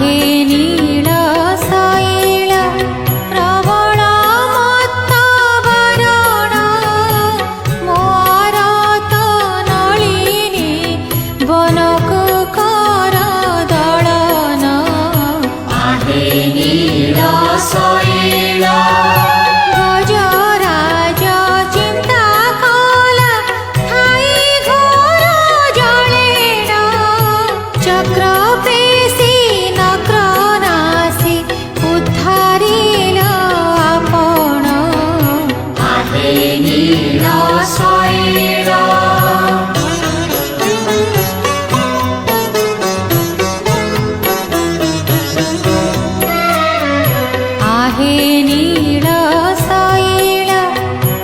आहे नीळ शैल प्रबल मत्त वरण मोरत नलिनी बनकु कर दलन आहे नीळ शैल गजराज चिंता कला थाई घोर जलेण चक्र पेशी नक्र नासी उद्धारिल आपण आहे नीळ शैल आहे नीळ शैल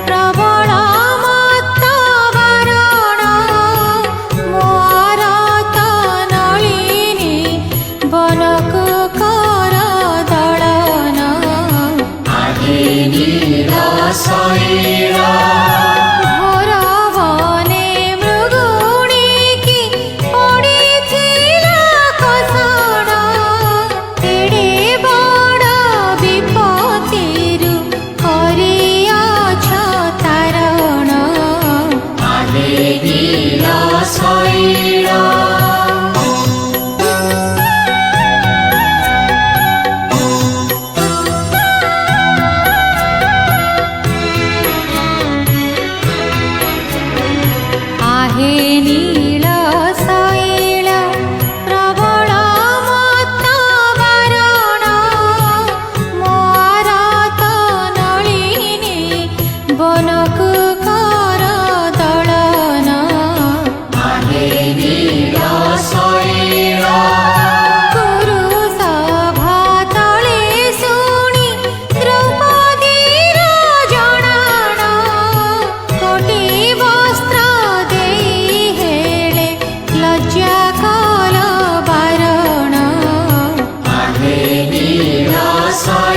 प्रबल मत्त वरण मोरत नलिनी बनकु कर दलन आहे नीळ शैल घोर वने मृगुणीकी पडिथिला कषण एडे बड़ विपत्तिरु करिअछ तारण आहे नीळ शैल आहे नीळ शैल प्रबल मत्त वरण मोरत नलिनी बनकु कर दलन आहे नीळ शैल कुरु सभा तले शुणी द्रौपदीर जणाण कोटि वस्त्र देई हेले लज्जा कल बारण आहे नीळ शैल